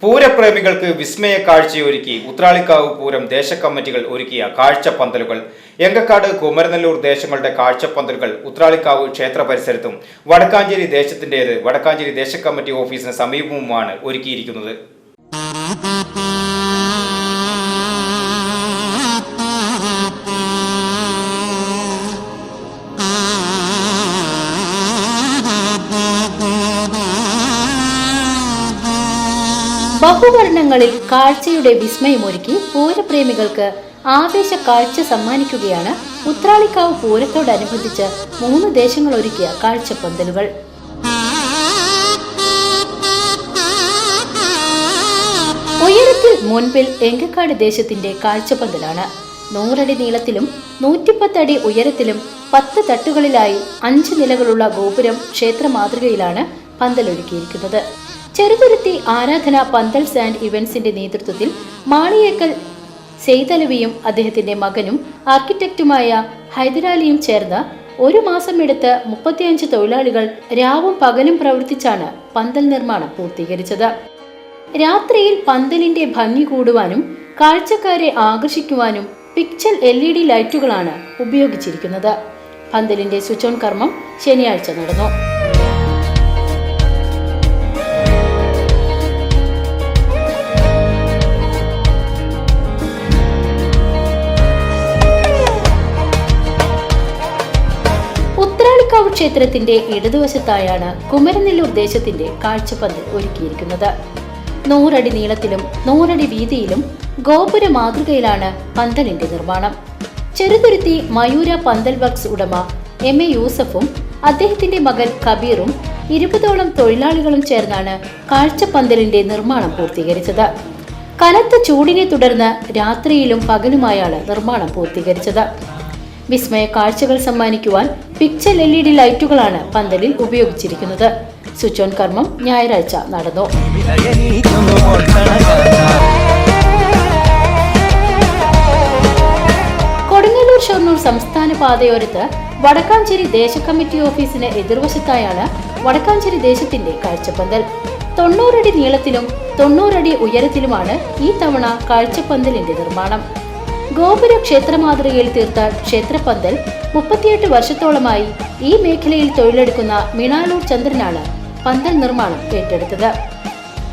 പൂരപ്രേമികൾക്ക് വിസ്മയ കാഴ്ചയൊരുക്കി ഉത്രാളിക്കാവ് പൂരം ദേശകമ്മിറ്റികൾ ഒരുക്കിയ കാഴ്ചപ്പന്തലുകൾ. എങ്കക്കാട്, കുമരനെല്ലൂർ ദേശങ്ങളുടെ കാഴ്ചപ്പന്തലുകൾ ഉത്രാളിക്കാവ് ക്ഷേത്ര പരിസരത്തും വടക്കാഞ്ചേരി ദേശത്തിൻ്റേത് വടക്കാഞ്ചേരി ദേശകമ്മിറ്റി ഓഫീസിന് സമീപവുമാണ് ഒരുക്കിയിരിക്കുന്നത്. ബഹുവർണ്ണങ്ങളിൽ കാഴ്ചയുടെ വിസ്മയമൊരുക്കി പൂരപ്രേമികൾക്ക് ആവേശ കാഴ്ച സമ്മാനിക്കുകയാണ് ഉത്രാളിക്കാവ് പൂരത്തോടനുബന്ധിച്ച് 3 ദേശങ്ങൾ ഒരുക്കിയ കാഴ്ചപ്പന്തലുകൾ. ഉയരത്തിൽ മുൻപിൽ എങ്കക്കാട് ദേശത്തിന്റെ കാഴ്ചപ്പന്തലാണ്. 100 അടി നീളത്തിലും 110 അടി ഉയരത്തിലും 10 തട്ടുകളിലായി 5 നിലകളുള്ള ഗോപുരം ക്ഷേത്ര മാതൃകയിലാണ് പന്തലൊരുക്കിയിരിക്കുന്നത്. ചെറുതുരുത്തി ആരാധന പന്തൽസ് ആൻഡ് ഇവന്റ്സിന്റെ നേതൃത്വത്തിൽ മാളിയേക്കൽ സെയ്തലവിയും അദ്ദേഹത്തിന്റെ മകനും ആർക്കിടെക്റ്റുമായ ഹൈദരാലിയും ചേർന്ന് 1 മാസം എടുത്ത് 35 തൊഴിലാളികൾ രാവും പകലും പ്രവർത്തിച്ചാണ് പന്തൽ നിർമ്മാണം പൂർത്തീകരിച്ചത്. രാത്രിയിൽ പന്തലിന്റെ ഭംഗി കൂടുവാനും കാഴ്ചക്കാരെ ആകർഷിക്കുവാനും പിക്ചൽ LED ലൈറ്റുകളാണ് ഉപയോഗിച്ചിരിക്കുന്നത്. പന്തലിന്റെ സ്വിച്ച് ഓൺ കർമ്മം ശനിയാഴ്ച നടന്നു. ഉത്രാളിക്കാവ് ക്ഷേത്രത്തിന്റെ ഇടതുവശത്തായാണ് കുമരനെല്ലൂർ ദേശത്തിന്റെ കാഴ്ചപ്പന്തൽ ഒരുക്കിയിരിക്കുന്നത്. 100 അടി നീളത്തിലും 100 അടി വീതിയിലും ഗോപുര മാതൃകയിലാണ് പന്തലിന്റെ നിർമ്മാണം. ചെറുതുരുത്തി മയൂര പന്തൽ വർക്സ് ഉടമ MA യൂസഫും അദ്ദേഹത്തിന്റെ മകൻ കബീറും 20ഓളം തൊഴിലാളികളും ചേർന്നാണ് കാഴ്ചപ്പന്തലിന്റെ നിർമ്മാണം പൂർത്തീകരിച്ചത്. കനത്ത ചൂടിനെ തുടർന്ന് രാത്രിയിലും പകലുമായാണ് നിർമ്മാണം പൂർത്തീകരിച്ചത്. വിസ്മയ കാഴ്ചകൾ സമ്മാനിക്കുവാൻ പിക്ചൽ LED ലൈറ്റുകളാണ് പന്തലിൽ ഉപയോഗിച്ചിരിക്കുന്നത്. സ്വിച്ച് ഓൺ കർമ്മം ഞായറാഴ്ച നടന്നു. കൊടുങ്ങല്ലൂർ ഷൊർണൂർ സംസ്ഥാന പാതയോരത്ത് വടക്കാഞ്ചേരി ദേശകമ്മിറ്റി ഓഫീസിന് എതിർവശത്തായാണ് വടക്കാഞ്ചേരി ദേശത്തിന്റെ കാഴ്ചപ്പന്തൽ. 90 അടി നീളത്തിലും 90 അടി ഉയരത്തിലുമാണ് ഈ തവണ കാഴ്ചപ്പന്തലിന്റെ നിർമ്മാണം. ഗോപുര ക്ഷേത്ര മാതൃകയിൽ തീർത്ത ക്ഷേത്രപ്പന്തൽ 38 വർഷത്തോളമായി ഈ മേഖലയിൽ തൊഴിലെടുക്കുന്ന മിണാലൂർ ചന്ദ്രനാണ് പന്തൽ നിർമ്മാണം ഏറ്റെടുത്തത്.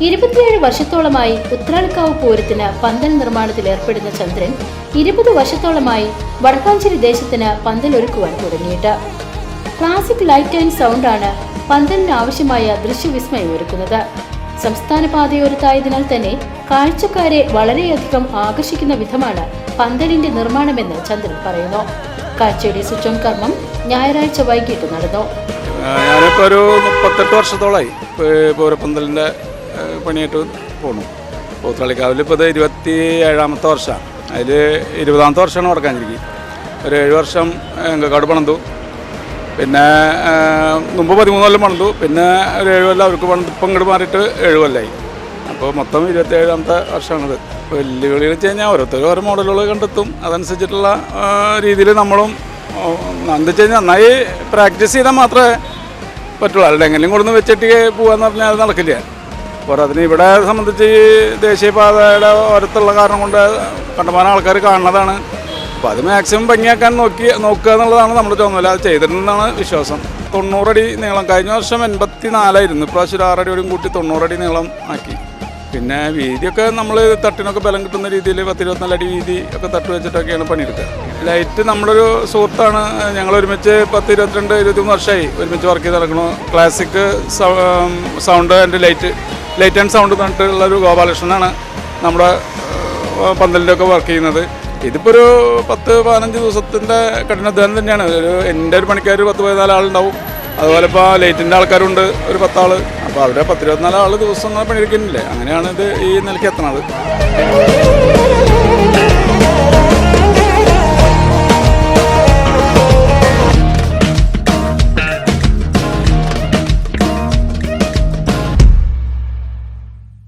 27 വർഷത്തോളമായി ഉത്രാളിക്കാവ് പൂരത്തിന് പന്തൽ നിർമ്മാണത്തിൽ ഏർപ്പെടുന്ന ചന്ദ്രൻ 20 വർഷത്തോളമായി വടക്കാഞ്ചേരി ദേശത്തിന് പന്തൽ ഒരുക്കുവാൻ തുടങ്ങിയിട്ട്. ക്ലാസിക് ലൈറ്റ് ആൻഡ് സൗണ്ടാണ് പന്തലിന് ആവശ്യമായ ദൃശ്യവിസ്മയം ഒരുക്കുന്നത്. സംസ്ഥാന പാതയോരത്തായതിനാൽ തന്നെ കാഴ്ചക്കാരെ വളരെയധികം ആകർഷിക്കുന്ന വിധമാണ് പന്തലിന്റെ നിർമ്മാണമെന്ന് ചന്ദ്രൻ പറയുന്നു. കാഴ്ചയുടെ സ്വിച്ച് ഓൺ കർമ്മം ഞായറാഴ്ച വൈകിട്ട് നടന്നു. ഞാനിപ്പോൾ ഒരു 38 വർഷത്തോളമായി പൂരപ്പന്തലിൻ്റെ പണിയായിട്ട് പോണു. ഉത്രാളിക്കാവിൽ ഇപ്പോൾ ഇത് 27ാമത്തെ വർഷമാണ്. അതിൽ 20ാമത്തെ വർഷമാണ് വടക്കാഞ്ചേരിക്ക്. ഒരു 7 വർഷം എങ്കക്കാട് പണിതു. പിന്നെ മുമ്പ് 13 കൊല്ലം പണിതു. പിന്നെ ഒരു 7 കൊല്ലം അവർക്ക് പണിത് ഇപ്പം ഇങ്ങോട്ട് മാറിയിട്ട് 7 കൊല്ലമായി. അപ്പോൾ മൊത്തം 27ാമത്തെ വർഷമാണിത്. വെല്ലുവിളികൾ വെച്ച് കഴിഞ്ഞാൽ ഓരോരുത്തരും ഓരോ മോഡലുകൾ കണ്ടെത്തും. അതനുസരിച്ചിട്ടുള്ള രീതിയിൽ നമ്മളും എന്താ വെച്ച് കഴിഞ്ഞാൽ നന്നായി പ്രാക്ടീസ് ചെയ്താൽ മാത്രമേ പറ്റുള്ളൂ. അല്ലെങ്കിൽ എങ്ങനെയും കൊടുന്ന് വെച്ചിട്ട് പോകാന്ന് പറഞ്ഞാൽ അത് നടക്കില്ല. അപ്പോൾ അതിന് ഇവിടെ സംബന്ധിച്ച് ഈ ദേശീയപാതയുടെ ഓരത്തുള്ള കാരണം കൊണ്ട് കണ്ടമാനം ആൾക്കാർ കാണുന്നതാണ്. അപ്പോൾ അത് മാക്സിമം ഭംഗിയാക്കാൻ നോക്കുക എന്നുള്ളതാണ് നമ്മുടെ ചുമതല. അത് ചെയ്തിട്ടുണ്ടെന്നാണ് വിശ്വാസം. 90 അടി നീളം, കഴിഞ്ഞ വർഷം 84ആയിരുന്നു. ഇപ്രാവശ്യം 6 അടിയോടും കൂട്ടി 90 അടി നീളം ആക്കി. പിന്നെ വീതിയൊക്കെ നമ്മൾ തട്ടിനൊക്കെ ബലം കിട്ടുന്ന രീതിയിൽ 10-24 അടി വീതി ഒക്കെ തട്ട് വെച്ചിട്ടൊക്കെയാണ് പണിയെടുക്കുക. ലൈറ്റ് നമ്മളൊരു സുഹൃത്താണ്. ഞങ്ങൾ ഒരുമിച്ച് 10-22-23 വർഷമായി ഒരുമിച്ച് വർക്ക് ചെയ്ത് നടക്കണു. Classic sound and light and sound പറഞ്ഞിട്ടുള്ളൊരു ഗോപാലകൃഷ്ണനാണ് നമ്മുടെ പന്തലിൻ്റെ ഒക്കെ വർക്ക് ചെയ്യുന്നത്. ഇതിപ്പോൾ ഒരു 10-15 ദിവസത്തിൻ്റെ കഠിനാധ്വാനം തന്നെയാണ്. എൻ്റെ ഒരു പണിക്കാർ 10-14 ആളുണ്ടാവും. അതുപോലെ ഇപ്പോൾ ലൈറ്റിൻ്റെ ആൾക്കാരുണ്ട് ഒരു 10 ആൾ. അപ്പോൾ അവരെ 10-24 ആൾ ദിവസം പണിയെടുക്കുന്നില്ലേ. അങ്ങനെയാണ് ഇത് ഈ നിലയ്ക്ക് എത്തണത്.